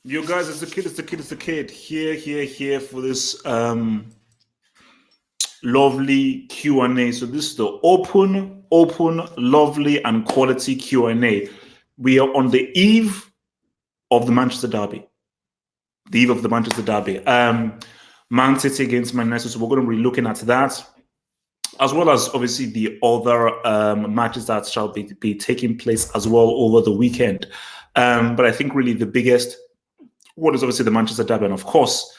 You guys, it's the kid. Here for this lovely Q&A. So this is the open, lovely, and quality Q&A. We are on the eve of the Manchester Derby. The eve of the Manchester Derby. Man City against Man United. So we're going to be looking at that, as well as obviously the other matches that shall be taking place as well over the weekend. But I think really the biggest one is obviously the Manchester Derby, and of course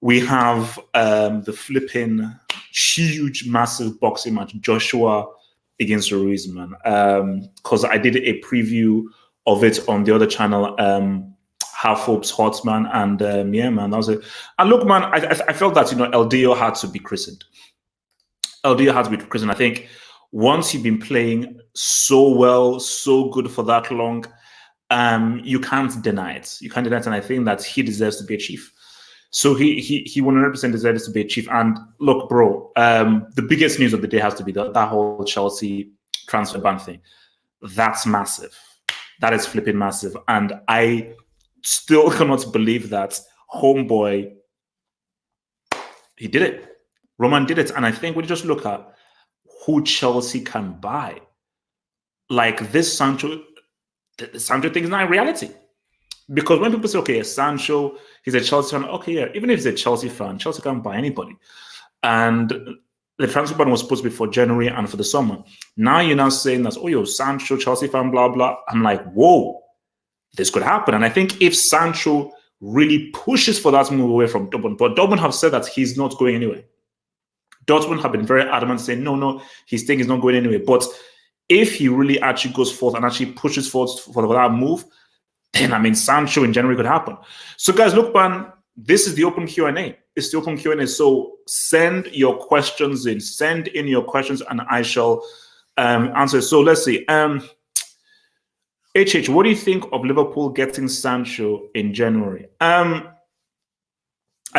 we have the flipping huge, massive boxing match, Joshua against Ruiz, man. Because I did a preview of it on the other channel, Half Hopes Hot, man, and yeah, man, that was it. And look, man, I felt that LDO had to be christened. LDO had to be christened. I think once you've been playing so well, so good for that long, you can't deny it. You can't deny it, and I think that he deserves to be a chief. So he 100% deserves to be a chief. And look, bro, the biggest news of the day has to be that whole Chelsea transfer ban thing. That's massive. That is flipping massive. And I still cannot believe that homeboy, he did it. Roman did it. And I think when you just look at who Chelsea can buy, like this Sancho, the Sancho thing is not a reality. Because when people say, okay, Sancho, he's a Chelsea fan, okay, yeah, even if he's a Chelsea fan, Chelsea can't buy anybody. And the transfer ban was supposed to be for January and for the summer. Now you're now saying that, oh, yo, Sancho, Chelsea fan, blah, blah. I'm like, whoa, this could happen. And I think if Sancho really pushes for that move away from Dortmund, but Dortmund have said that he's not going anywhere. Dortmund have been very adamant saying, no, his thing is not going anywhere. But if he really actually goes forth and actually pushes forth for that move, then, I mean, Sancho in January could happen. So, guys, look, man, this is the open Q&A. It's the open Q&A. So send your questions in. Send in your questions, and I shall answer. So let's see. HH, what do you think of Liverpool getting Sancho in January? I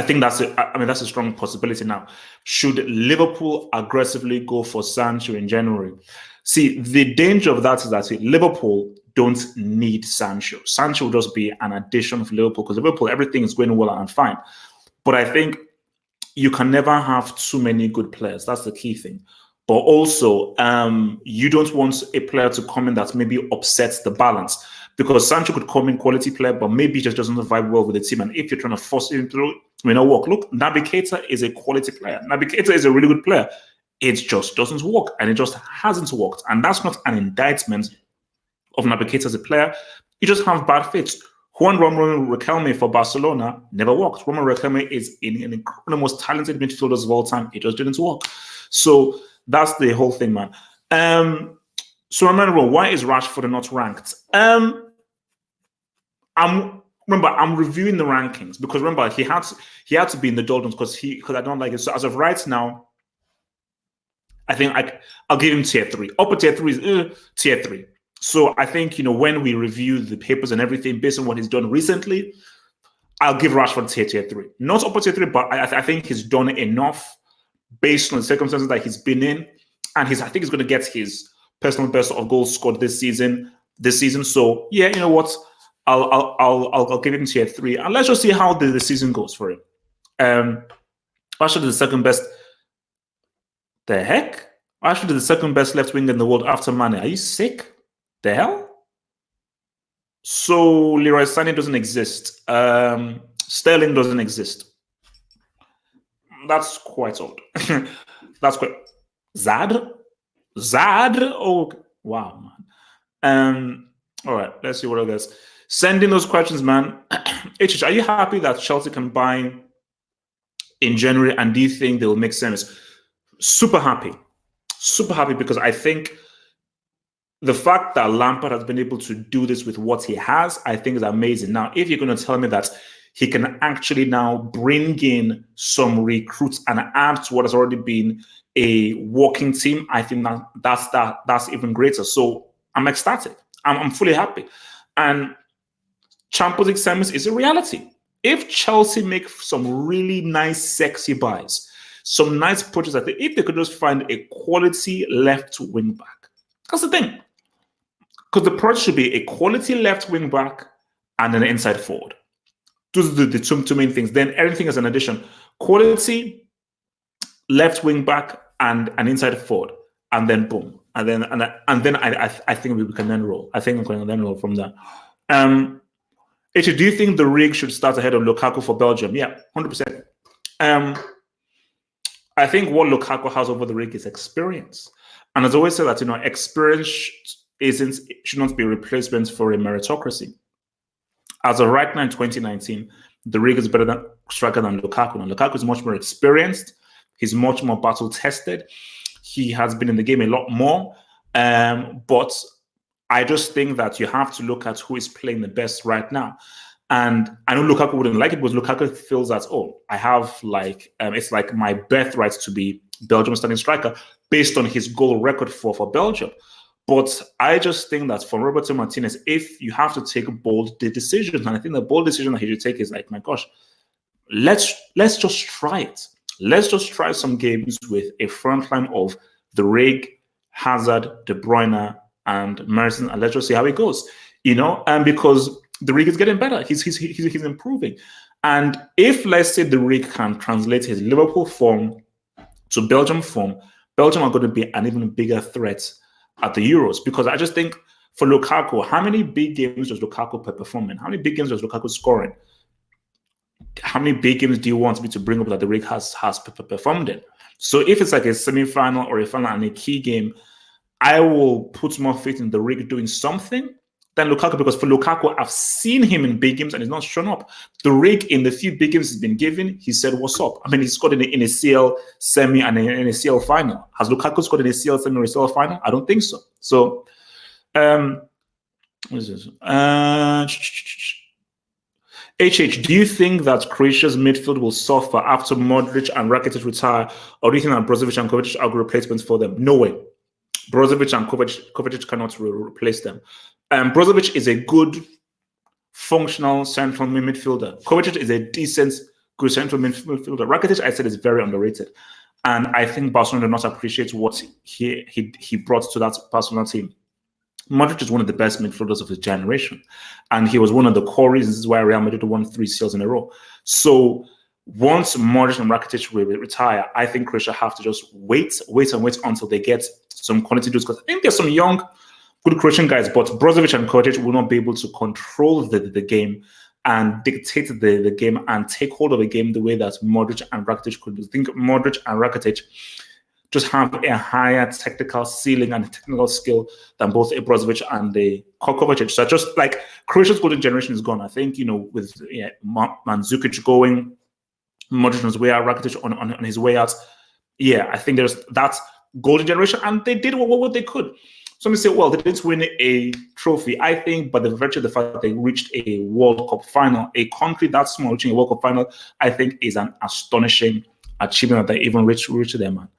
think that's a strong possibility now. Should Liverpool aggressively go for Sancho in January? See, the danger of that is that Liverpool don't need Sancho. Sancho will just be an addition for Liverpool, because Liverpool, everything is going well and fine. But I think you can never have too many good players. That's the key thing. But also, you don't want a player to come in that maybe upsets the balance, because Sancho could come in quality player, but maybe just doesn't vibe well with the team. And if you're trying to force him through, it may not work. Look, Naby Keita is a quality player. Naby Keita is a really good player. It just doesn't work, and it just hasn't worked. And that's not an indictment of Naby Keita as a player. You just have bad fits. Juan Romelu Riquelme for Barcelona never worked. Romelu Riquelme is one of the most talented midfielders of all time. It just didn't work. So that's the whole thing, man. So remember, why is Rashford not ranked? I'm reviewing the rankings, because remember he had to be in the doldrums because I don't like it. So as of right now, I think I'll give him tier 3. Upper tier 3 is tier 3. So I think, when we review the papers and everything based on what he's done recently, I'll give Rashford tier 3. Not upper tier 3, but I think he's done enough based on the circumstances that he's been in. And I think he's going to get his personal best of goals scored this season. So yeah, you know what? I'll give him tier 3. And let's just see how the season goes for him. Rashford is the second best. The heck? Rashford is the second best left wing in the world after Mane. Are you sick? The hell? So Leroy Sané doesn't exist. Sterling doesn't exist. That's quite odd. That's quite... Zad? Oh, wow, man. All right, let's see what others. Send in those questions, man. HH, are you happy that Chelsea can buy in January, and do you think they will make sense? Super happy, because I think the fact that Lampard has been able to do this with what he has, I think is amazing. Now, if you're going to tell me that he can actually now bring in some recruits and add to what has already been a working team, I think that's even greater. So I'm ecstatic. I'm fully happy. And Champions League semis is a reality. If Chelsea make some really nice, sexy buys, some nice purchases, if they could just find a quality left wing back, that's the thing. Because the project should be a quality left wing back and an inside forward. Those are the two main things. Then everything is an addition. Quality, left wing back and an inside forward, and then boom, and then I think we can then roll. I think we can then roll from there. Actually, do you think the rig should start ahead of Lukaku for Belgium? Yeah, 100%. I think what Lukaku has over the rig is experience, and as I always say that experience should not be a replacement for a meritocracy. As of right now in 2019, the rig is better than striker than Lukaku. Now, Lukaku is much more experienced. He's much more battle tested. He has been in the game a lot more. But I just think that you have to look at who is playing the best right now. And I know Lukaku wouldn't like it because Lukaku feels that, I have it's like my birthright to be Belgium's starting striker based on his goal record for Belgium. But I just think that for Roberto Martinez, if you have to take bold decisions, and I think the bold decision that he should take is like, my gosh, let's just try it. Let's just try some games with a front line of the rig, Hazard, De Bruyne, and Merson, and let's just see how it goes. And because the rig is getting better, he's improving. And if, let's say, the rig can translate his Liverpool form to Belgium form, Belgium are going to be an even bigger threat at the Euros, because I just think for Lukaku, how many big games does Lukaku performing? How many big games does Lukaku scoring? How many big games do you want me to bring up that the rig has performed in? So if it's like a semi-final or a final and a key game, I will put more faith in the rig doing something than Lukaku, because for Lukaku, I've seen him in big games and he's not shown up. The rig, in the few big games he's been given, he said, what's up? I mean, he scored in a CL semi and in a CL final. Has Lukaku scored in a CL semi or a CL final? I don't think so. So, what is this? HH, do you think that Croatia's midfield will suffer after Modric and Rakitic retire, or do you think that Brozovic and Kovacic are good replacements for them? No way. Brozovic and Kovacic cannot replace them. Brozovic is a good, functional central midfielder. Kovacic is a decent, good central midfielder. Rakitic, I said, is very underrated. And I think Barcelona do not appreciate what he brought to that Barcelona team. Modric is one of the best midfielders of his generation. And he was one of the core reasons why Real Madrid won 3 CLs in a row. So once Modric and Rakitic will retire, I think Croatia have to just wait until they get some quality dudes. Because I think there's some young, good Croatian guys, but Brozovic and Kovacic will not be able to control the game and dictate the game and take hold of the game the way that Modric and Rakitic could do. I think Modric and Rakitic just have a higher technical ceiling and technical skill than both Brozovic and Kovacic. So just like Croatia's golden generation is gone. I think, with Mandzukic going, Modric on his way out, Rakitic on his way out. Yeah, I think there's that golden generation, and they did what they could. Some may say, well, they didn't win a trophy. I think, by the virtue of the fact that they reached a World Cup final, a country that small reaching a World Cup final, I think is an astonishing achievement that they even reached there, man.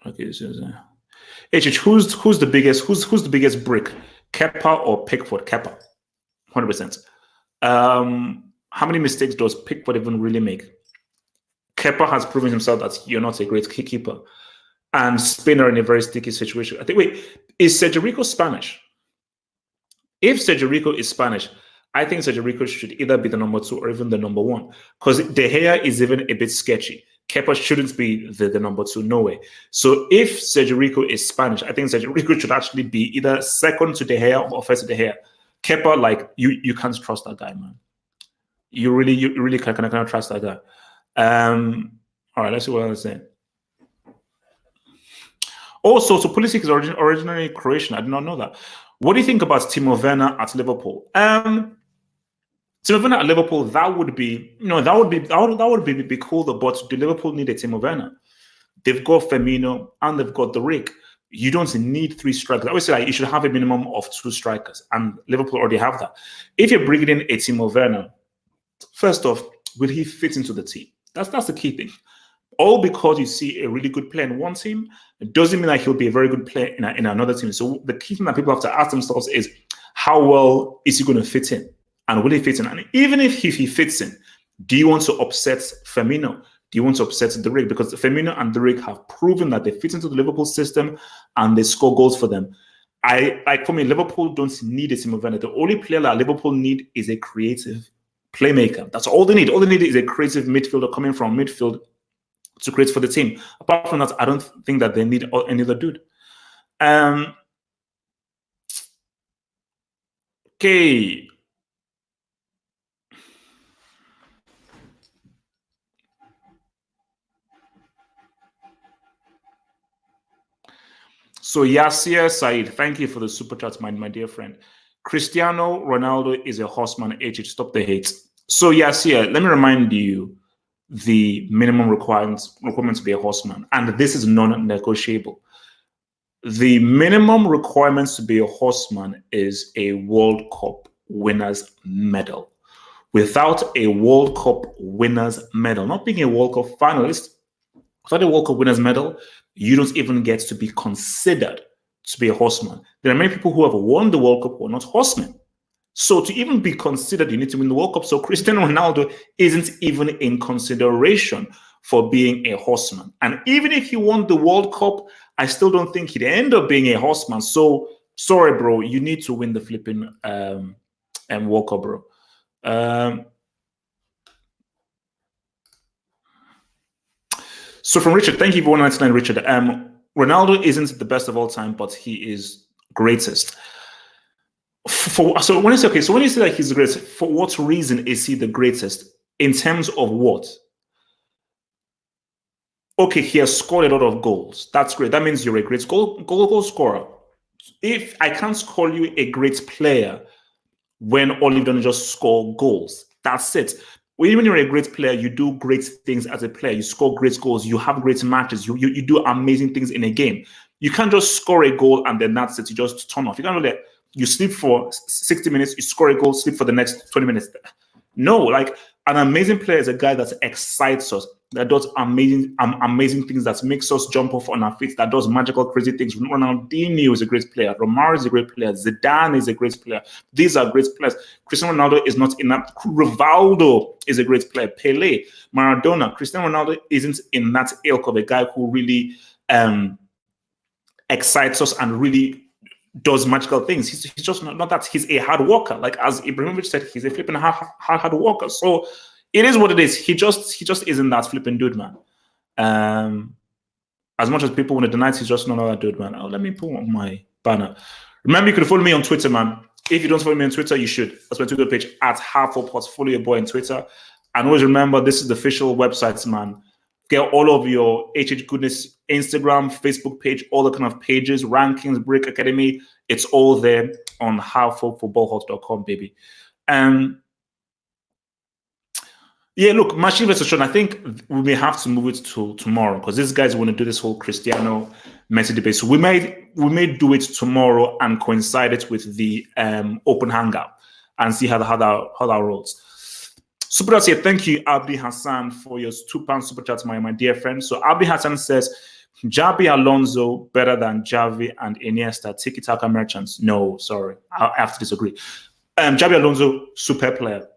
Okay, so who's the biggest brick, Kepa or Pickford? Kepa, 100%. How many mistakes does Pickford even really make? Kepa has proven himself that you're not a great keeper, and Spain are in a very sticky situation. I think. Wait, is Sergio Rico Spanish? If Sergio Rico is Spanish, I think Sergio Rico should either be the number 2 or even the number 1, because De Gea is even a bit sketchy. Kepa shouldn't be the number 2, no way. So if Sergio Rico is Spanish, I think Sergio Rico should actually be either second to De Gea or first to De Gea. Kepa, you can't trust that guy, man. You really cannot trust that guy. All right, let's see what I was saying. Also, so Pulisic is originally Croatian. I did not know that. What do you think about Timo Werner at Liverpool? Timo Werner at Liverpool, that would be cool. But do Liverpool need a Timo Werner? They've got Firmino and they've got the rig. You don't need 3 strikers. I would say you should have a minimum of 2 strikers, and Liverpool already have that. If you're bringing in a Timo Werner, first off, will he fit into the team? That's the key thing. All because you see a really good player in one team, it doesn't mean that he'll be a very good player in another team. So the key thing that people have to ask themselves is, how well is he going to fit in? And will he fit in? And even if he fits in, do you want to upset Firmino? Do you want to upset the rig? Because Firmino and the rig have proven that they fit into the Liverpool system and they score goals for them. For me, Liverpool don't need a Timo Werner. The only player that Liverpool need is a creative playmaker. That's all they need. All they need is a creative midfielder coming from midfield to create for the team. Apart from that, I don't think that they need any other dude. Okay. So Yasir Said, thank you for the super chat, my dear friend. Cristiano Ronaldo is a horseman. Stop the hate. So Yasir, let me remind you the minimum requirements to be a horseman, and this is non-negotiable. The minimum requirements to be a horseman is a World Cup winners medal. Without a World Cup winners medal, not being a World Cup finalist, without a World Cup winners medal, you don't even get to be considered to be a horseman. There are many people who have won the World Cup who are not horsemen. So to even be considered, you need to win the World Cup. So Cristiano Ronaldo isn't even in consideration for being a horseman. And even if he won the World Cup, I still don't think he'd end up being a horseman. So sorry, bro, you need to win the flipping World Cup, bro. So from Richard, thank you for 199, Richard. Ronaldo isn't the best of all time, but he is greatest. So when you say that he's the greatest, for what reason is he the greatest? In terms of what? Okay, he has scored a lot of goals. That's great. That means you're a great goal scorer. If I can't call you a great player when all you've done is just score goals, that's it. When you're a great player, you do great things as a player. You score great goals. You have great matches. You do amazing things in a game. You can't just score a goal and then that's it. You just turn off. You can't really. You sleep for 60 minutes. You score a goal. Sleep for the next 20 minutes. No, like an amazing player is a guy that excites us, that does amazing things, that makes us jump off on our feet, that does magical, crazy things. Ronaldinho is a great player. Romario is a great player. Zidane is a great player. These are great players. Cristiano Ronaldo is not in that. Rivaldo is a great player. Pele, Maradona. Cristiano Ronaldo isn't in that ilk of a guy who really excites us and really does magical things. He's just not that. He's a hard worker. Like as Ibrahimovic said, he's a flipping hard worker. So it is what it is. He just isn't that flipping dude, man. As much as people want to deny it, he's just not that dude, man. Oh, let me pull on my banner. Remember, you can follow me on Twitter, man. If you don't follow me on Twitter, you should. That's my Twitter page at @HalfFullPots. Follow your boy on Twitter. And always remember, this is the official websites, man. Get all of your HH Goodness Instagram, Facebook page, all the kind of pages, rankings, Break Academy. It's all there on HalfFullFootballHut.com, baby. Yeah, look, Mashi versus Sean, I think we may have to move it to tomorrow because these guys want to do this whole Cristiano Messi debate. So we may do it tomorrow and coincide it with the open hangout and see how that rolls. Super chat here. Thank you, Abdi Hassan, for your £2 super chat, my dear friend. So Abdi Hassan says, Xabi Alonso better than Xavi and Iniesta, tiki-taka merchants. No, sorry, I have to disagree. Xabi Alonso, super player.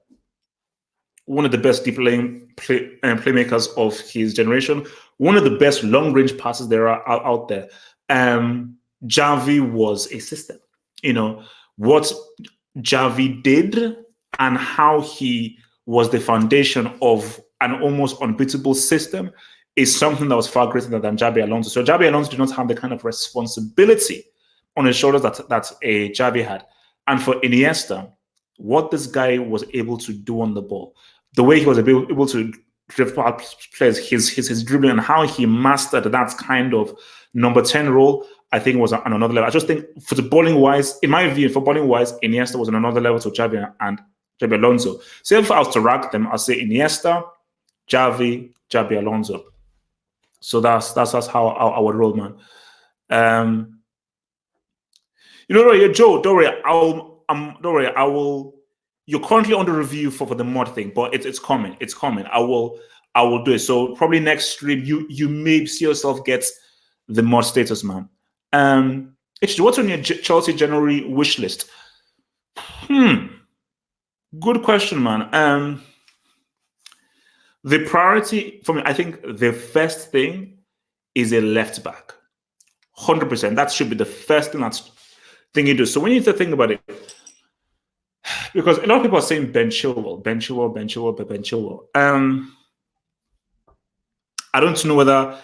One of the best deep playmakers of his generation. One of the best long-range passes there are out there. Xavi was a system. You know, what Xavi did and how he was the foundation of an almost unbeatable system is something that was far greater than Xabi Alonso. So Xabi Alonso did not have the kind of responsibility on his shoulders that a Xavi had. And for Iniesta, what this guy was able to do on the ball, the way he was able to drift players, his dribbling, and how he mastered that kind of number 10 role, I think was on another level. I just think for the bowling wise, in my view, for bowling wise, Iniesta was on another level to Xavi and Xabi Alonso. So if I was to rank them, I'll say Iniesta, Xavi Alonso. So that's how I would roll, man. You know, Joe, don't worry, I will. You're currently under review for the mod thing, but it's coming. It's coming. I will do it. So probably next stream, you may see yourself get the mod status, man. What's on your Chelsea January wish list? Good question, man. The priority for me, I think the first thing is a left back. 100%. That should be the first thing thing you do. So when you think about it, because a lot of people are saying Ben Chilwell, Ben Chilwell, Ben Chilwell, Ben Chilwell. I don't know whether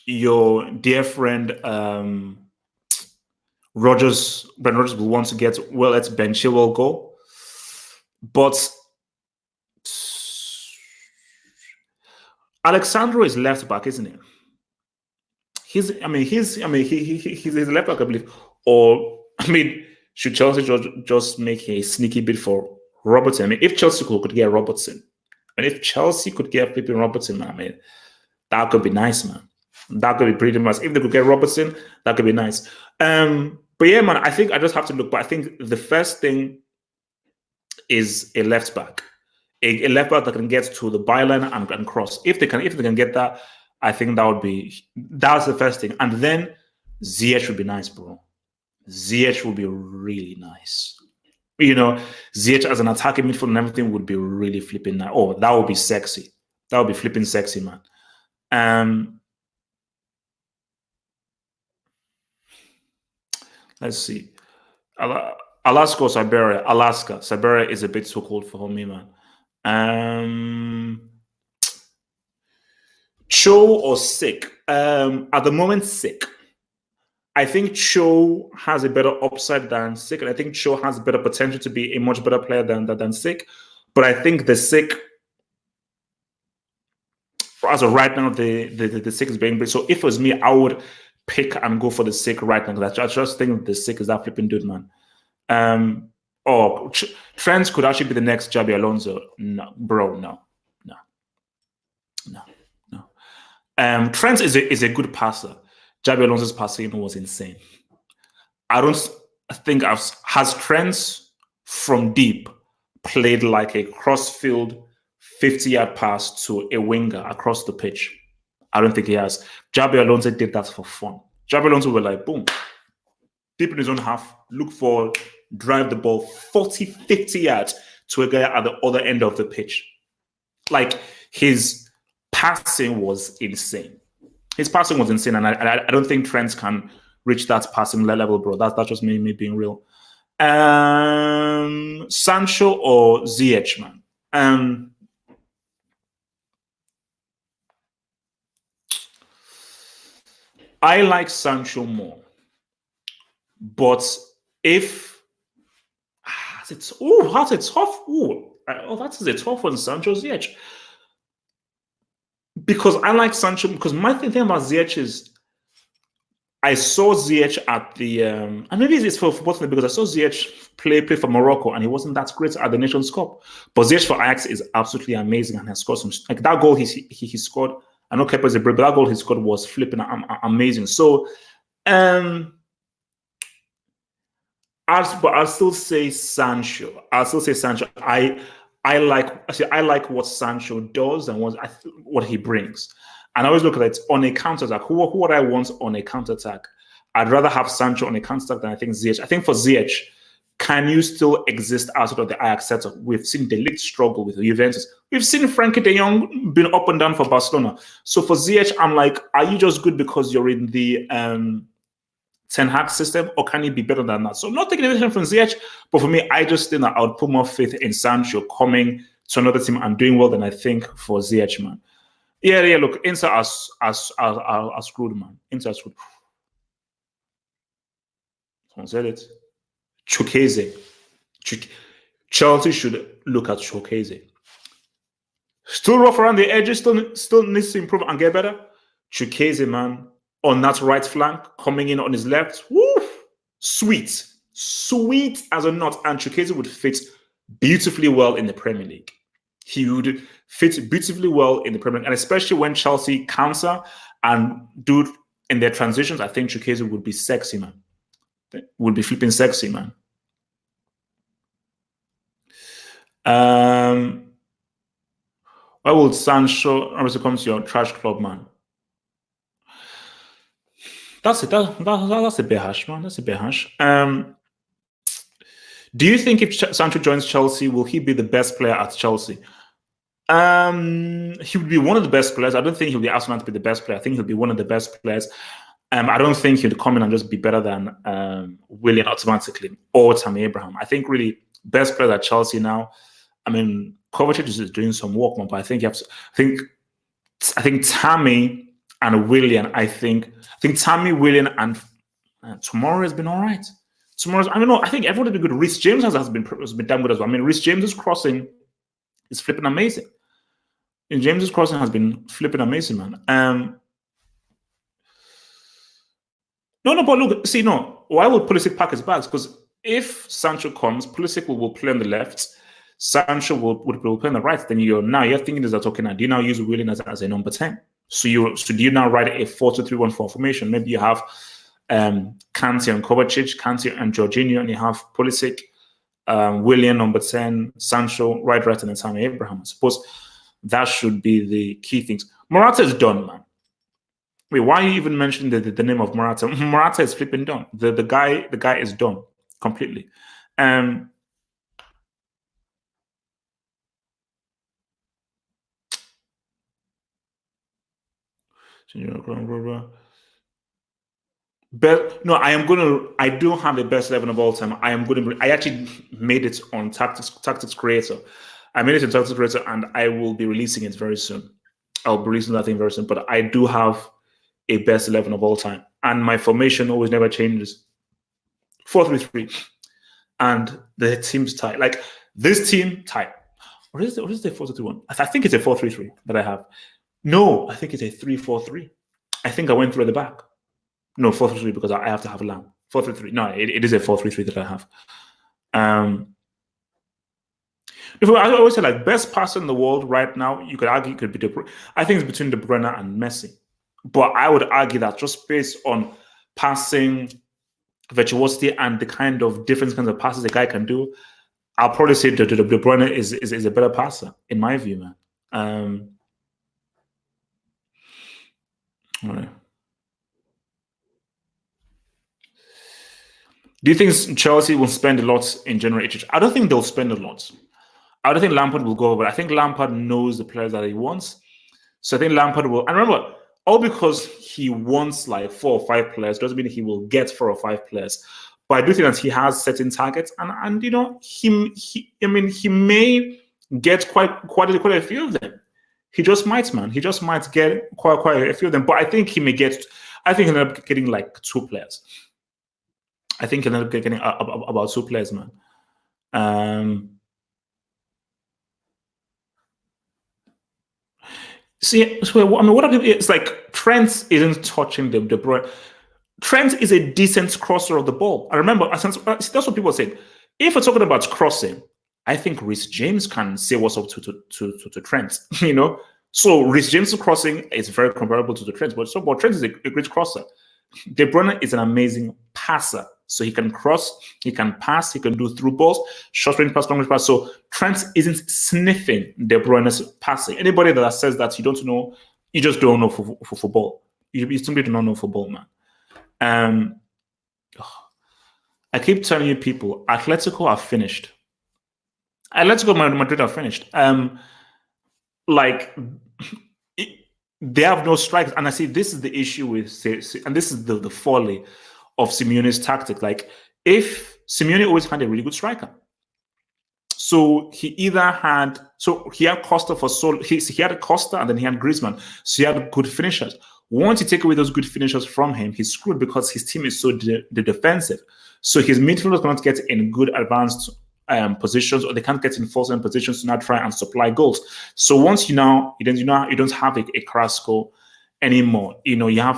your dear friend Ben Rogers will want to get, well, let's Ben Chilwell go. But Alexandro is left back, isn't he? He's a left back, I believe. Or should Chelsea just make a sneaky bid for Robertson? I mean, if Chelsea could get Robertson, and if Chelsea could get Flipping Robertson, that could be nice, man. That could be pretty much. If they could get Robertson, that could be nice. But yeah, man, I think I just have to look. But I think the first thing is a left back, a left back that can get to the byline and cross. If they can get that, I think that's the first thing. And then Ziyech would be nice, bro. Ziyech would be really nice. Ziyech as an attacking midfield and everything would be really flipping nice. Oh, that would be sexy. That would be flipping sexy, man. Let's see. Alaska or Siberia? Alaska. Siberia is a bit too cold for me, man. Cho or Sick? At the moment, Sick. I think Cho has a better upside than Sick, and I think Cho has better potential to be a much better player than Sick. But I think the Sick, as of right now, the Sick is being big. So if it was me, I would pick and go for the Sick right now. I just think the Sick is that flipping dude, man. Trent could actually be the next Xabi Alonso. No, bro, no. Trent is a good passer. Xabi Alonso's passing was insane. I don't think has Trent from deep played like a cross-field 50-yard pass to a winger across the pitch. I don't think he has. Xabi Alonso did that for fun. Xabi Alonso were like, boom, deep in his own half, look for, drive the ball 40, 50 yards to a guy at the other end of the pitch. Like, his passing was insane. His passing was insane, and I don't think Trent can reach that passing level, bro. That's just me being real. Sancho or Ziyech, man? I like Sancho more, but if that's a tough. That is a tough one, Sancho Ziyech. Because I like Sancho, because my thing about Ziyech is I saw Ziyech at the and maybe it's for football because I saw Ziyech play for Morocco and he wasn't that great at the Nations Cup. But Ziyech for Ajax is absolutely amazing and has scored some, like that goal he scored. I know Kepa is a break, but that goal he scored was flipping amazing. So I'll still say Sancho. I like what Sancho does and what he brings. And I always look at it on a counter-attack. Who would I want on a counter-attack? I'd rather have Sancho on a counter-attack than I think Ziyech. I think for Ziyech, can you still exist outside of the Ajax setup? We've seen De Ligt struggle with Juventus. We've seen Frankie de Jong been up and down for Barcelona. So for Ziyech, I'm like, are you just good because you're in the Ten Hag system, or can he be better than that? So I'm not taking anything from Ziyech, but for me, I just think that I would put more faith in Sancho coming to another team and doing well than I think for Ziyech, man. Yeah. Look, Inter are screwed, man. Inter are screwed. Someone said it. Chukwueze. Chelsea should look at Chukwueze. Still rough around the edges. Still needs to improve and get better. Chukwueze, man, on that right flank, coming in on his left. Woo! Sweet as a nut. And Chukwueze would fit beautifully well in the Premier League. He would fit beautifully well in the Premier League, and especially when Chelsea counter and do in their transitions, I think Chukwueze would be sexy, man. Would be flipping sexy, man. Why would Sancho obviously come to your trash club, man? That's it. That's a bit harsh, man. That's a bit harsh. Do you think if Sancho joins Chelsea, will he be the best player at Chelsea? He would be one of the best players. I don't think he'll be asked to be the best player. I think he'll be one of the best players. I don't think he'd come in and just be better than Willian automatically or Tammy Abraham. I think really best player at Chelsea now. I mean, Kovacic is doing some work, but I think you have to. I think Tammy and Willian. I think Tammy, Willian, and Tomorrow has been all right. Tomorrow's. I don't know. I think everyone has been good. Reece James has been damn good as well. I mean, Reece James's crossing is flipping amazing. And James's crossing has been flipping amazing, man. No, but look, see, no. Why would Pulisic pack his bags? Because if Sancho comes, Pulisic will play on the left. Sancho will play on the right. Then you're thinking is that okay? Now do you now use Willian as a number 10? So do you now write a 4-2-3-1-4 formation? Maybe you have Kante and Kovacic, Kante and Jorginho, and you have Pulisic, Willian number 10, Sancho right, and then Tammy Abraham. I suppose that should be the key things. Morata is done, man. Wait, why are you even mentioning the name of Morata? Morata is flipping done. The guy is done completely. But no, I do have the best 11 of all time. I actually made it on Tactics Creator. I made it in Tactics Creator, and I will be releasing it very soon. I'll be releasing that thing very soon. But I do have a best 11 of all time, and my formation always never changes. 4-3-3, and the team's tight. Like this team tight. What is the 4-2-3-1? I think it's a 4-3-3 that I have. No, I think it's a 3-4-3. I think I went through at the back. No, 4-3-3 because I have to have a lamb. 4-3-3. No, it is a 4-3-3 that I have. I always say like best passer in the world right now. You could argue it could be De Bruyne. I think it's between De Bruyne and Messi, but I would argue that just based on passing virtuosity and the kind of different kinds of passes the guy can do, I'll probably say De Bruyne is a better passer in my view, man. All right. Do you think Chelsea will spend a lot in January? I don't think they'll spend a lot. I don't think Lampard will go over. I think Lampard knows the players that he wants. So I think Lampard will. And remember, all because he wants like 4 or 5 players doesn't mean he will get 4 or 5 players. But I do think that he has certain targets, and you know, he may get quite a few of them. He just might, man. He just might get quite a few of them. But I think he'll end up getting like 2 players. I think he'll end up getting about 2 players, man. See, so I mean, what are people? It's like Trent isn't touching De Bruyne. Trent is a decent crosser of the ball. I remember that's what people said. If we're talking about crossing, I think Reece James can say what's up to Trent. You know, so Reece James' crossing is very comparable to the Trent, but Trent is a great crosser. De Bruyne is an amazing passer. So he can cross, he can pass, he can do through balls, short range pass, long range pass. So Trent isn't sniffing De Bruyne's passing. Anybody that says that you don't know, you just don't know for football. You simply do not know football, man. I keep telling you people, Atletico are finished. Atletico Madrid are finished. They have no strikes. And I see this is the issue with, and this is the folly of Simeone's tactic. Like, if Simeone always had a really good striker, so he had Costa he had Costa and then he had Griezmann, so he had good finishers. Once you take away those good finishers from him, he's screwed because his team is so defensive. So his midfielders cannot get in good advanced positions, or they can't get in false end positions to now try and supply goals. So once you don't have a Carrasco anymore. You know, you're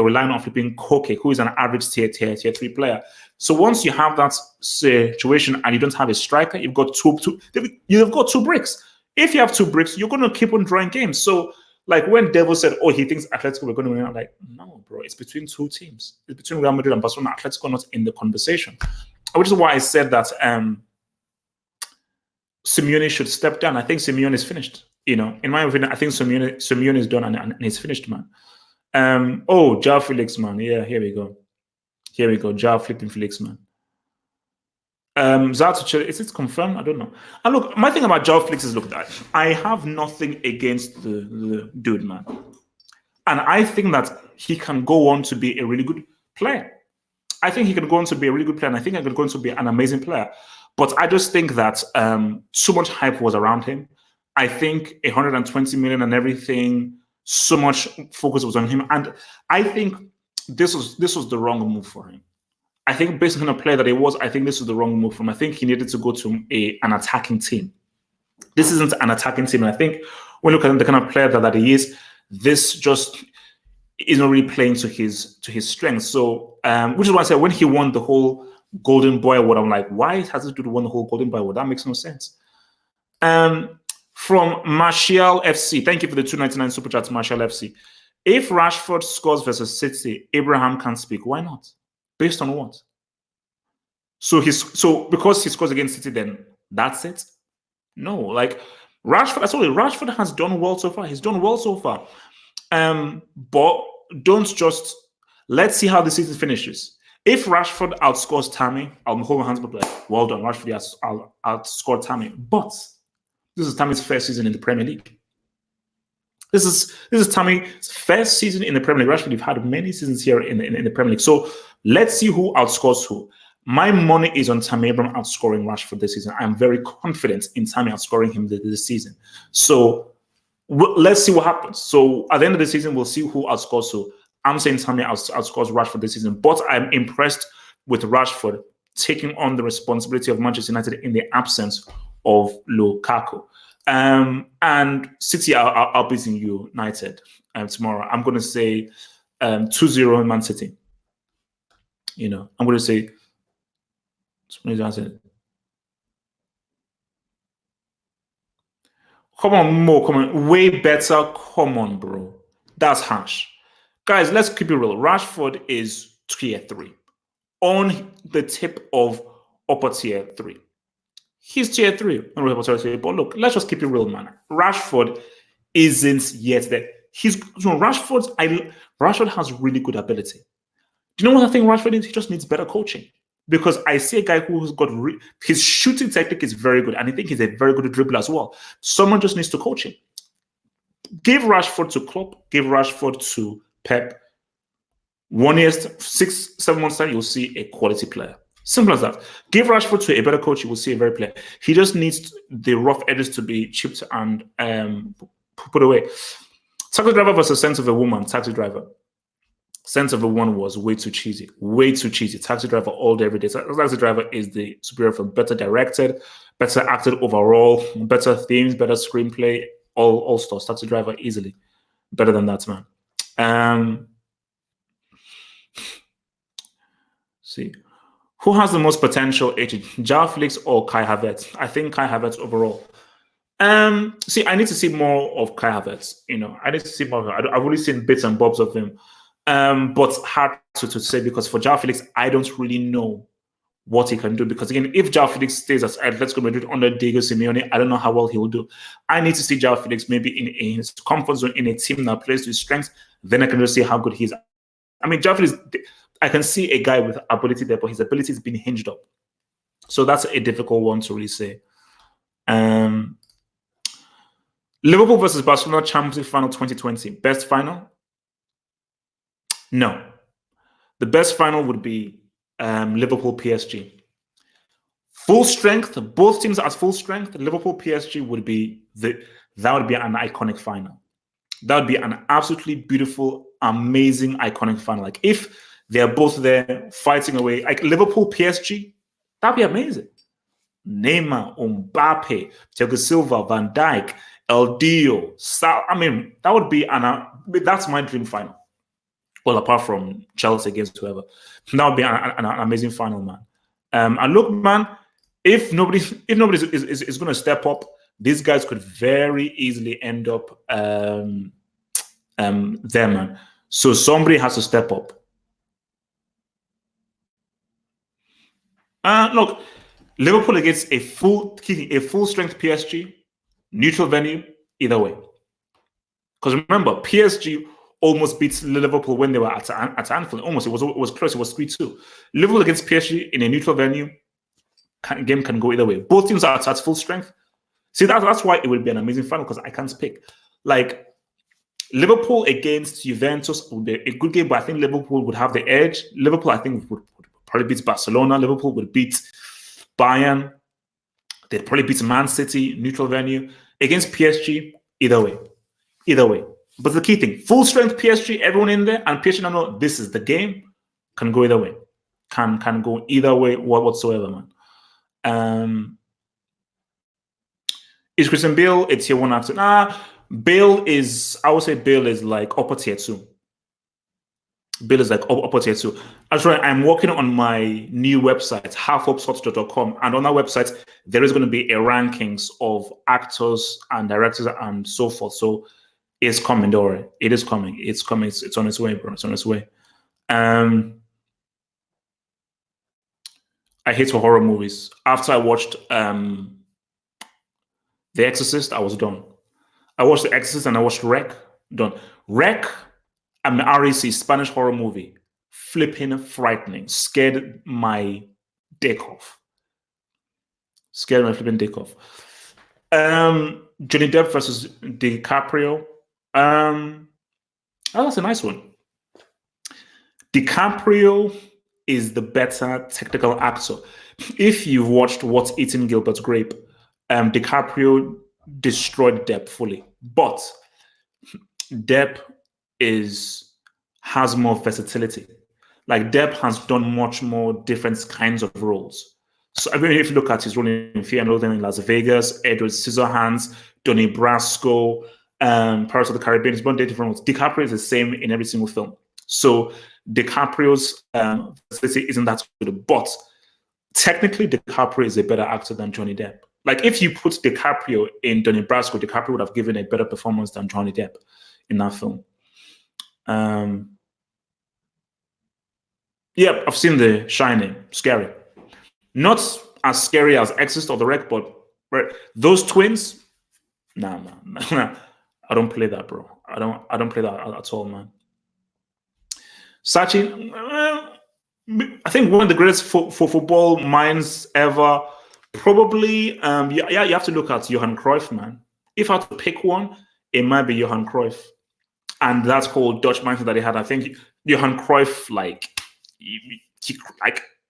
relying on flipping Koke, who is an average tier 3 player. So once you have that situation and you don't have a striker, you've got you've got 2 bricks. If you have 2 bricks, you're going to keep on drawing games. So like when Devil said, oh, he thinks Atletico were going to win, I'm like, no, bro, it's between 2 teams. It's between Real Madrid and Barcelona. Atletico not in the conversation. Which is why I said that Simeone should step down. I think Simeone is finished. You know, in my opinion, I think Simeone is done and he's finished, man. João Felix, man. Yeah, here we go. João flipping Felix, man. Zato, is it confirmed? I don't know. And look, my thing about João Felix is, look, I have nothing against the dude, man. And I think that he can go on to be a really good player. I think he can go on to be a really good player, and I think he can go on to be an amazing player. But I just think that too much hype was around him. I think 120 million and everything, so much focus was on him, and I think this was the wrong move for him. I think based on the player that he was, I think this was the wrong move for him. I think he needed to go to an attacking team. This isn't an attacking team, and I think when you look at the kind of player that he is, this just is not really playing to his strengths. So, which is why I said when he won the whole Golden Boy Award, I'm like, why has he won the whole Golden Boy Award? That makes no sense. From Martial FC, thank you for the 299 super chats, Martial FC. If Rashford scores versus City, Abraham can't speak. Why not? Based on what? So because he scores against City, then that's it? No, like Rashford. I told you, Rashford has done well so far. He's done well so far. But don't just let's see how the season finishes. If Rashford outscores Tammy, I'll hold my hands up like, well done, Rashford has outscored Tammy. But this is Tammy's first season in the Premier League. This is Tammy's first season in the Premier League. Rashford, you've had many seasons here in the Premier League. So let's see who outscores who. My money is on Tammy Abraham outscoring Rashford this season. I'm very confident in Tammy outscoring him this season. So let's see what happens. So at the end of the season, we'll see who outscores who. I'm saying Tammy outscores Rashford this season, but I'm impressed with Rashford taking on the responsibility of Manchester United in the absence of Lukaku. And City are beating United tomorrow. I'm going to say 2-0 in Man City. I'm going to say. Come on, Mo, come on. Way better. Come on, bro. That's harsh. Guys, let's keep it real. Rashford is tier 3. On the tip of upper tier 3. He's tier 3. But look, let's just keep it real, man. Rashford isn't yet there. Rashford has really good ability. Do you know what I think Rashford is? He just needs better coaching. Because I see a guy who's got his shooting technique is very good, and I think he's a very good dribbler as well. Someone just needs to coach him. Give Rashford to Klopp, give Rashford to Pep. 1 year, 6-7 months time, you'll see a quality player. Simple as that. Give Rashford to a better coach, you will see a very player. He just needs the rough edges to be chipped and put away. Taxi Driver versus Sense of a Woman. Taxi Driver. Sense of a One was way too cheesy. Way too cheesy. Taxi Driver all day, every day. Taxi Driver is the superior film. Better directed, better acted overall, better themes, better screenplay, all stars. Taxi Driver easily. Better than that, man. See. Who has the most potential agent? João Felix or Kai Havertz? I think Kai Havertz overall. See, I need to see more of Kai Havertz. I need to see more of him. I've only seen bits and bobs of him. But hard to say, because for João Felix, I don't really know what he can do. Because again, if João Felix stays as Atletico Madrid under Diego Simeone, I don't know how well he will do. I need to see João Felix maybe in his comfort zone, in a team that plays to his strengths. Then I can just see how good he is. I mean, João Felix, I can see a guy with ability there, but his ability has been hinged up. So that's a difficult one to really say. Liverpool versus Barcelona Champions League final 2020. Best final? No. The best final would be Liverpool PSG. Full strength, both teams at full strength. Liverpool PSG would be that would be an iconic final. That would be an absolutely beautiful, amazing, iconic final. Like if they're both there fighting away, like Liverpool PSG, that'd be amazing. Neymar, Mbappe, Thiago Silva, Van Dijk, El Dio, I mean, that would be that's my dream final. Well, apart from Chelsea against whoever, that would be an amazing final, man. And look, man, if nobody is going to step up, these guys could very easily end up there, man. So somebody has to step up. Look, Liverpool against a full strength PSG, neutral venue, either way. Because remember, PSG almost beat Liverpool when they were at Anfield. Almost, it was close. It was 3-2. Liverpool against PSG in a neutral venue, game can go either way. Both teams are at full strength. See, that's why it would be an amazing final, because I can't pick. Like, Liverpool against Juventus would be a good game, but I think Liverpool would have the edge. Liverpool, I think, would probably beat Barcelona. Liverpool would beat Bayern. They'd probably beat Man City, neutral venue. Against PSG, either way. Either way. But the key thing, full strength PSG, everyone in there, and PSG know this is the game, can go either way. Can go either way whatsoever, man. Is Christian Bale a tier 1 actor? Bale is, I would say Bale is like upper tier 2. Bale is like upper tier 2. Actually, I'm working on my new website, halfupshotshot.com, and on that website, there is going to be a rankings of actors and directors and so forth. So it's coming, don't worry. It is coming. It's coming. It's on its way, bro. It's on its way. I hate horror movies. After I watched The Exorcist, I was done. I watched The Exorcist and I watched Rec. Done. Rec, REC, Spanish horror movie. Flipping frightening. Scared my dick off. Scared my flipping dick off. Johnny Depp versus DiCaprio. That's a nice one. DiCaprio is the better technical actor. If you've watched What's Eating Gilbert Grape, DiCaprio destroyed Depp fully. But Depp has more versatility. Like Depp has done much more different kinds of roles. So I mean, if you look at his role in Fear and Loathing in Las Vegas, Edward Scissorhands, Donnie Brasco, Pirates of the Caribbean, he's done different roles. DiCaprio is the same in every single film. So DiCaprio's versatility isn't that good, but technically DiCaprio is a better actor than Johnny Depp. Like if you put DiCaprio in Donnie Brasco, DiCaprio would have given a better performance than Johnny Depp in that film. Yeah, I've seen The Shining. Scary. Not as scary as Exorcist or The Wreck, but those twins, nah. I don't play that, bro. I don't play that at all, man. Sachin, I think one of the greatest football minds ever. Probably, you have to look at Johan Cruyff, man. If I had to pick one, it might be Johan Cruyff, and that's called Dutch mindset that he had. I think Johan Cruyff,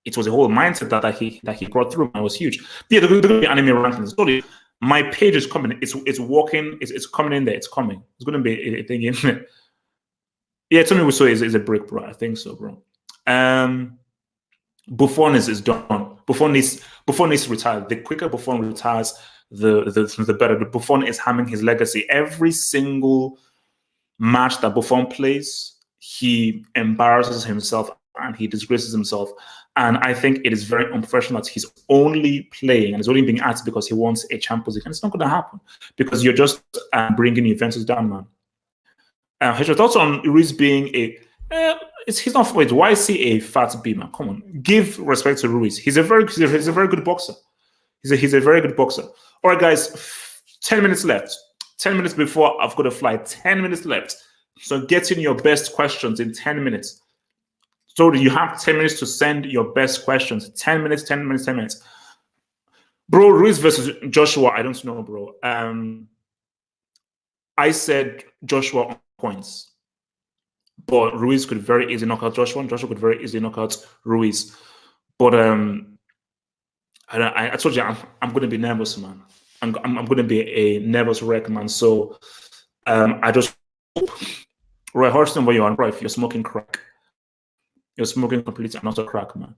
it was a whole mindset that he brought through, and it was huge. Yeah, the anime rankings. Sorry, my page is coming. It's walking. It's coming in there. It's coming. It's going to be a thing in there. Yeah, Tommy Wiseau is a brick, bro. I think so, bro. Buffon is done. Buffon needs to retire. The quicker Buffon retires, the better. But Buffon is harming his legacy. Every single match that Buffon plays, he embarrasses himself and he disgraces himself. And I think it is very unprofessional that he's only playing and is only being asked because he wants a Champions League. And it's not going to happen because you're just bringing Juventus down, man. Has your thoughts on Ruiz being he's not wait? Why is he a fat B, man? Come on, give respect to Ruiz. He's a very good boxer. He's a very good boxer. All right, guys, 10 minutes left. 10 minutes before I've got to fly. 10 minutes left. So get in your best questions in 10 minutes. So you have 10 minutes to send your best questions. 10 minutes, 10 minutes, 10 minutes. Bro, Ruiz versus Joshua. I don't know, bro. I said Joshua on points. But Ruiz could very easily knock out Joshua, and Joshua could very easily knock out Ruiz. But I told you I'm going to be nervous, man. I'm going to be a nervous wreck, man. So I just hope, Roy Hodgson, where you are, if you're smoking crack, you're smoking complete and not a crack, man.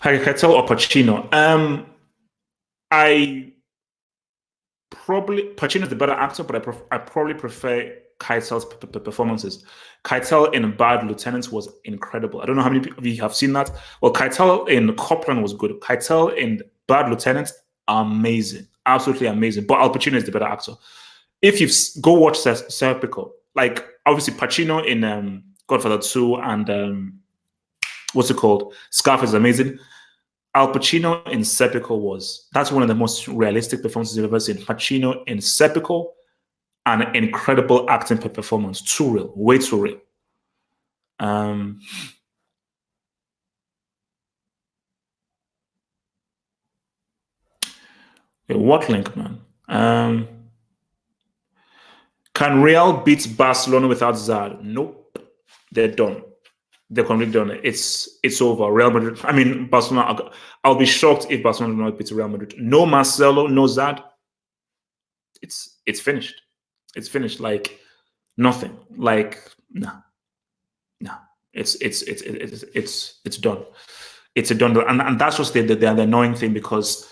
Keitel or Pacino? Pacino is the better actor, but I probably prefer Keitel's performances. Keitel in Bad Lieutenant was incredible. I don't know how many of you have seen that. Well, Keitel in Copland was good. Keitel in Bad Lieutenant, amazing, absolutely amazing. But Al Pacino is the better actor. If you go watch Serpico, like obviously Pacino in Godfather 2 and what's it called? Scarface is amazing. Al Pacino in Serpico that's one of the most realistic performances you've ever seen. Pacino in Serpico, an incredible acting performance. Too real, way too real. Wait, what link, man? Can Real beat Barcelona without Zad? Nope. They're done. They're completely done. It's over. Real Madrid. I mean, Barcelona. I'll be shocked if Barcelona do not beat Real Madrid. No Marcelo, no Zad. It's finished. It's finished. Like nothing. Like no. It's done. It's a done. And that's just the annoying thing, because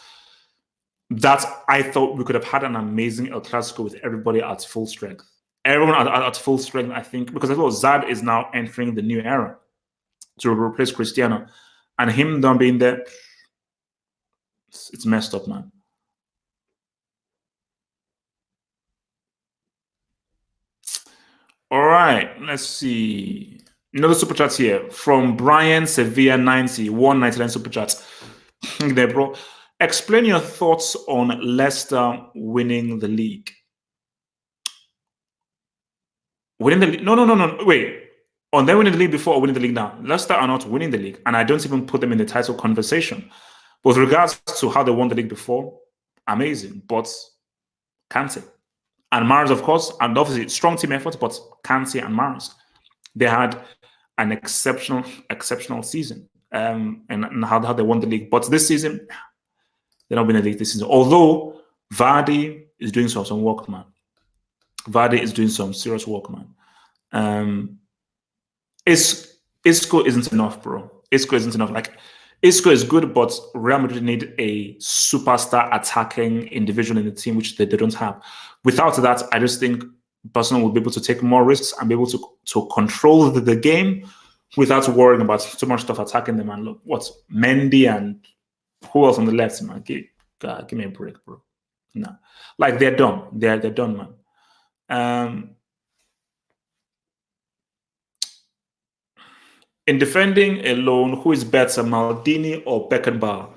that I thought we could have had an amazing El Clasico with everybody at full strength. Everyone at full strength, I think, because I thought Zad is now entering the new era to replace Cristiano, and him not being there, it's messed up, man. All right, let's see. Another super chat here from Brian Sevilla 90, 199 super chats. There, bro. Explain your thoughts on Leicester winning the league. Winning the league? No. Wait. On them winning the league before or winning the league now? Leicester are not winning the league, and I don't even put them in the title conversation. But with regards to how they won the league before, amazing. But Kante and Mahrez, of course, and obviously strong team effort, but Kante and Mahrez, they had an exceptional season, and how they won the league. But this season, they're not winning the league this season. Although Vardy is doing some work, man. Vardy is doing some serious work, man. Isco isn't enough, bro. Isco isn't enough. Like, Isco is good, but Real Madrid need a superstar attacking individual in the team, which they don't have. Without that, I just think Barcelona will be able to take more risks and be able to control the game without worrying about too much stuff attacking them. And look, what's Mendy and who else on the left, man? Give me a break, bro. No, like they're done. They're done, man. In defending alone, who is better, Maldini or Beckenbauer?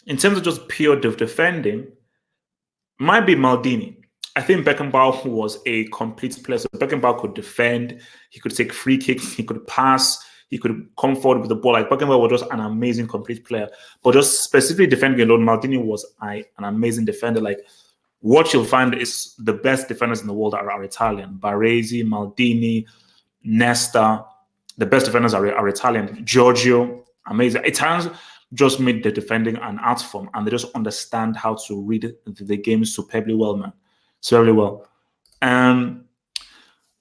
In terms of just pure defending, might be Maldini. I think Beckenbauer was a complete player. So Beckenbauer could defend, he could take free kicks, he could pass, he could come forward with the ball. Like, Beckenbauer was just an amazing complete player. But just specifically defending alone, Maldini was an amazing defender. Like, what you'll find is the best defenders in the world are Italian. Baresi, Maldini, Nesta, the best defenders are Italian. Giorgio, amazing. Italians just made the defending an art form, and they just understand how to read the game superbly well, man. Superbly well.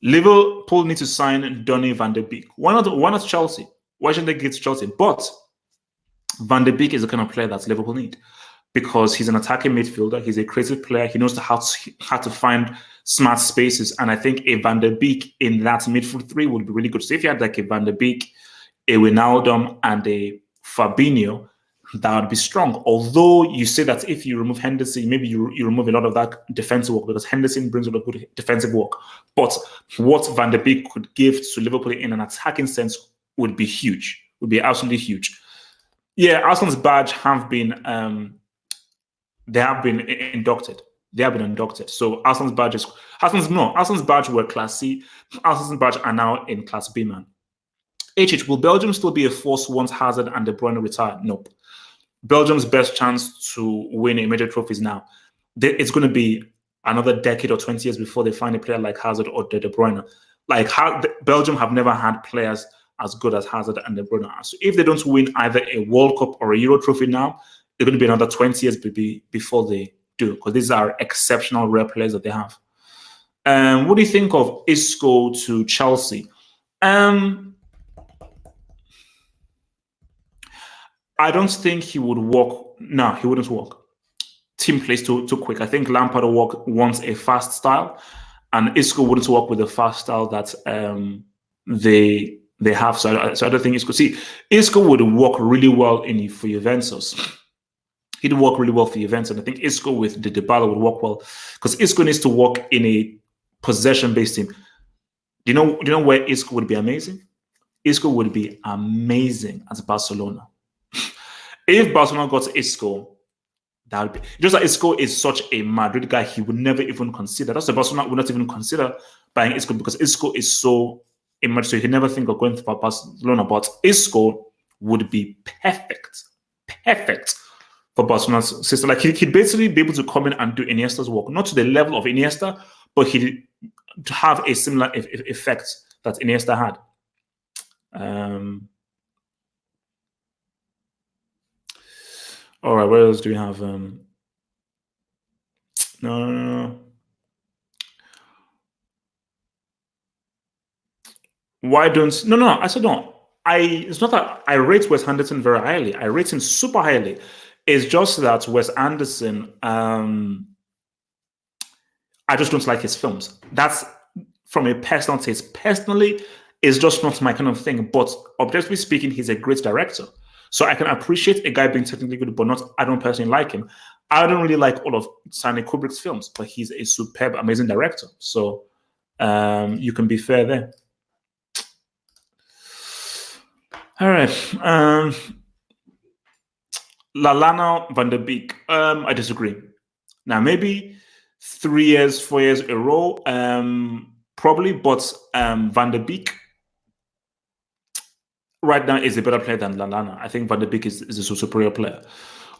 Liverpool need to sign Donny van de Beek. Why not Chelsea? Why shouldn't they get to Chelsea? But Van de Beek is the kind of player that Liverpool need, because he's an attacking midfielder. He's a creative player. He knows how to find smart spaces. And I think a Van de Beek in that midfield three would be really good. So if you had like a Van de Beek, a Wijnaldum, and a Fabinho, that would be strong. Although you say that if you remove Henderson, maybe you remove a lot of that defensive work, because Henderson brings a lot of good defensive work. But what Van de Beek could give to Liverpool in an attacking sense would be huge. Would be absolutely huge. Yeah, Arsenal's badge have been they have been inducted. They have been inducted. So Arsenal's badge were Class C. Arsenal's badge are now in Class B, man. Will Belgium still be a force once Hazard and De Bruyne retire? Nope. Belgium's best chance to win a major trophy is now. It's going to be another decade or 20 years before they find a player like Hazard or De Bruyne. Like, Belgium have never had players as good as Hazard and De Bruyne are. So if they don't win either a World Cup or a Euro trophy now, it's going to be another 20 years before they do, because these are exceptional rare players that they have. What do you think of Isco to Chelsea? I don't think he would work. No, he wouldn't work. Team plays too quick. I think Lampard wants a fast style, and Isco wouldn't work with the fast style that they have. So I don't think Isco. See, Isco would work really well for Juventus. He'd work really well for Juventus, and I think Isco with the Dybala would work well, because Isco needs to work in a possession-based team. Do you know where Isco would be amazing? Isco would be amazing at Barcelona. If Barcelona got Isco, that would be just like Isco is such a Madrid guy, he would never even consider. That's why Barcelona would not even consider buying Isco, because Isco is so immature, so he'd never think of going for Barcelona. But Isco would be perfect for Barcelona's system. Like he'd basically be able to come in and do Iniesta's work, not to the level of Iniesta, but he'd have a similar effect that Iniesta had. All right, what else do we have? No. Why don't no? I said no. It's not that I rate Wes Anderson very highly. I rate him super highly. It's just that Wes Anderson, I just don't like his films. That's from a personal taste. Personally, it's just not my kind of thing. But objectively speaking, he's a great director. So I can appreciate a guy being technically good, but I don't personally like him. I don't really like all of Stanley Kubrick's films, but he's a superb, amazing director. So you can be fair there. All right. Lallana van der Beek. I disagree. Now, maybe 3 years, 4 years a row, probably, but Van der Beek right now is a better player than Lallana. I think Van der Beek is a superior player.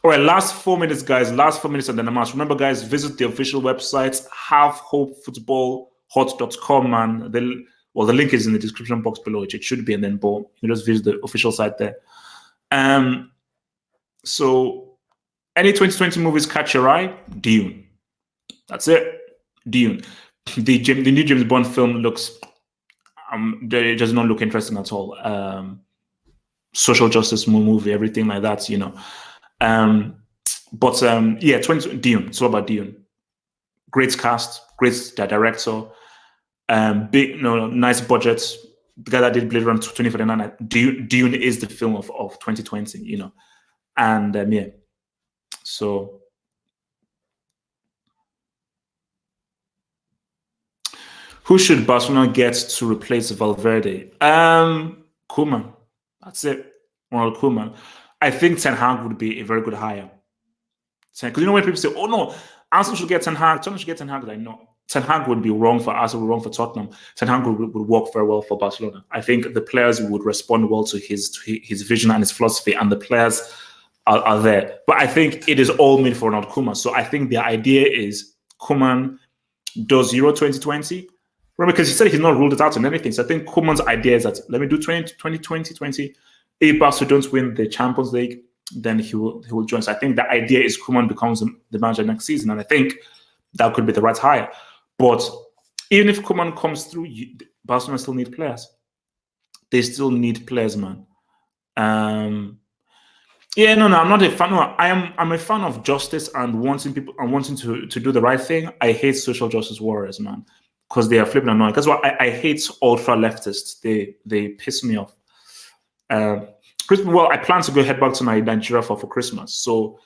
All right, last 4 minutes, guys. Last 4 minutes and then the match. Remember, guys, visit the official website, halfhopefootballhot.com, and the link is in the description box below, which it should be, and then boom, you just visit the official site there. So, any 2020 movies catch your eye? Dune. That's it. Dune. The new James Bond film looks, it does not look interesting at all. Social justice movie, everything like that, you know. Yeah, Dune. It's all about Dune. Great cast, great director, nice budget. The guy that did Blade Runner 2049. Dune is the film of 2020, you know, and yeah. So, who should Barcelona get to replace Valverde? Koeman. That's it. Ronald Koeman. I think Ten Hag would be a very good hire. Because you know when people say, "Oh no, Arsenal should get Ten Hag," Tottenham should get Ten Hag. Like no, Ten Hag would be wrong for Arsenal, wrong for Tottenham. Ten Hag would work very well for Barcelona. I think the players would respond well to his vision and his philosophy, and the players are there. But I think it is all made for Ronald Koeman. So I think the idea is Koeman does Euro 2020. Remember, because he said he's not ruled it out in anything. So I think Koeman's idea is that let me do 2020. If Barca don't win the Champions League, then he will join. So I think the idea is Koeman becomes the manager next season, and I think that could be the right hire. But even if Koeman comes through, Barcelona still need players. They still need players, man. I'm not a fan. No, I'm a fan of justice and wanting to do the right thing. I hate social justice warriors, man, because they are flipping annoying. That's why I hate ultra leftists. They piss me off. I plan to head back to Nigeria for Christmas. So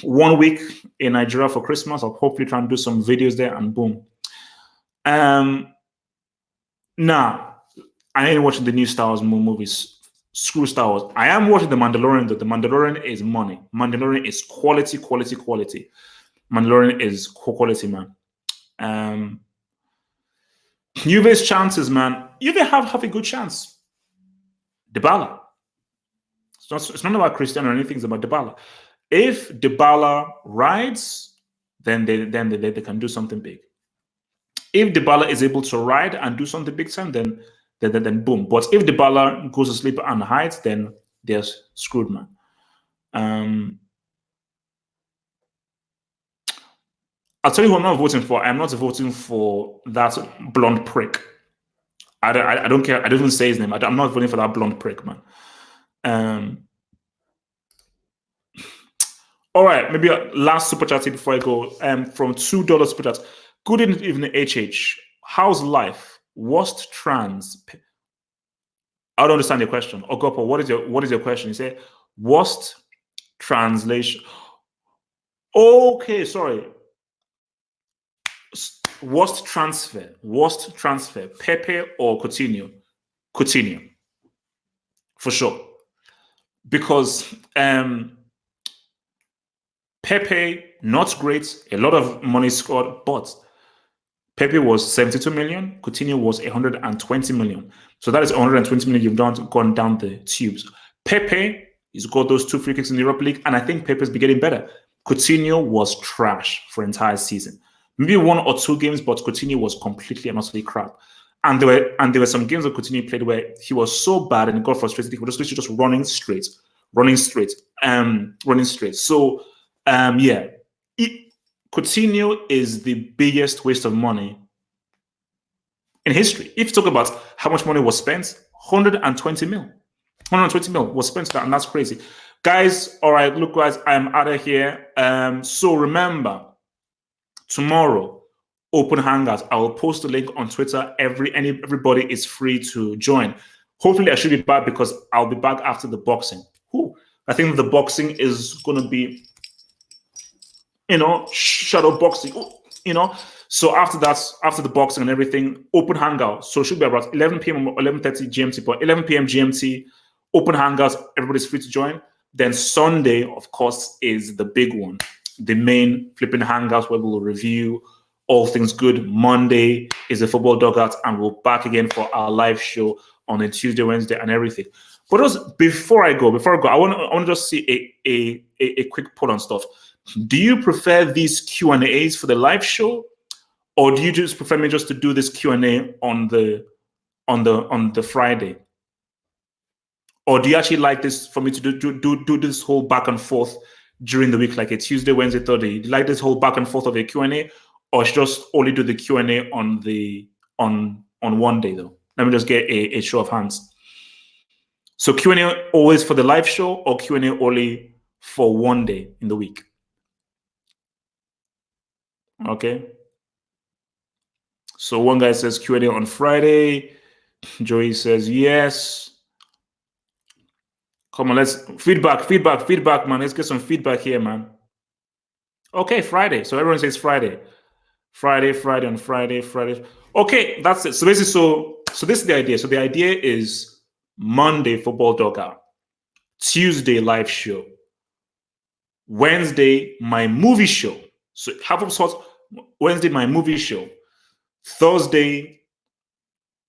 1 week in Nigeria for Christmas. I'll hopefully try and do some videos there, and boom. Now, I ain't watching the new Star Wars movies. Screw Star Wars. I am watching The Mandalorian, though. The Mandalorian is money. Mandalorian is quality. Mandalorian is quality, man. Juve's chances, man. Juve have a good chance. Dybala. It's not about Cristiano or anything. It's about Dybala. If Dybala rides, then they can do something big. If Dybala is able to ride and do something big time, then boom. But if Dybala goes to sleep and hides, then they're screwed, man. I'll tell you who I'm not voting for. I'm not voting for that blonde prick. I don't care. I don't even say his name. I'm not voting for that blonde prick, man. All right, maybe a last super chat before I go. From $2 super chat. Good evening, HH. How's life? Worst trans? I don't understand your question. Ogopo, what is your question? You say worst translation. Okay, sorry. Worst transfer. Pepe or Coutinho? Coutinho. For sure. Because Pepe, not great, a lot of money scored, but Pepe was 72 million, Coutinho was 120 million. So that is 120 million you've gone down the tubes. Pepe He's got those 2 free kicks in the Europa League, and I think Pepe's been getting better. Coutinho was trash for entire season. Maybe 1 or 2 games, but Coutinho was completely and utterly crap. And there were some games that Coutinho played where he was so bad and he got frustrated. He was just running straight. So yeah, Coutinho is the biggest waste of money in history. If you talk about how much money was spent, 120 mil. 120 mil was spent, and that's crazy. Guys, all right, look, guys, I'm out of here. So remember, tomorrow, open hangouts. I will post a link on Twitter. Everybody is free to join. Hopefully, I should be back because I'll be back after the boxing. I think the boxing is going to be, shadow boxing, So after that, after the boxing and everything, open hangout. So it should be about 11 p.m. or 11:30 GMT, but 11 p.m. GMT, open hangouts. Everybody's free to join. Then Sunday, of course, is the big one, the main flipping hangouts where we will review all things good. Monday is the football dugout, and we're back again for our live show on a Tuesday, Wednesday, and everything. But just before I go, I want to just see a quick poll on stuff. Do you prefer these Q&As for the live show, or do you just prefer me just to do this Q&A on the Friday? Or do you actually like this for me to do this whole back and forth during the week, like a Tuesday, Wednesday, Thursday? Do you like this whole back and forth of a Q&A, or just only do the Q&A on one day though? Let me just get a show of hands. So Q&A always for the live show, or Q&A only for one day in the week? Okay. So one guy says Q&A on Friday. Joey says yes. Come on, let's feedback, man. Let's get some feedback here, man. Okay, Friday. So everyone says Friday. Friday. Okay, that's it. So basically, so this is the idea. So the idea is Monday football dugout, Tuesday live show, Wednesday my movie show. So half of sorts. Wednesday my movie show, Thursday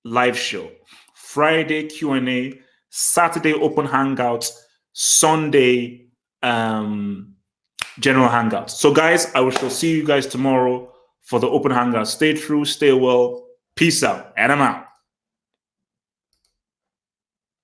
live show, Friday Q&A, Saturday open hangouts, Sunday general hangouts. So guys, I will see you guys tomorrow for the open hangouts. Stay true, stay well. Peace out, and I'm out.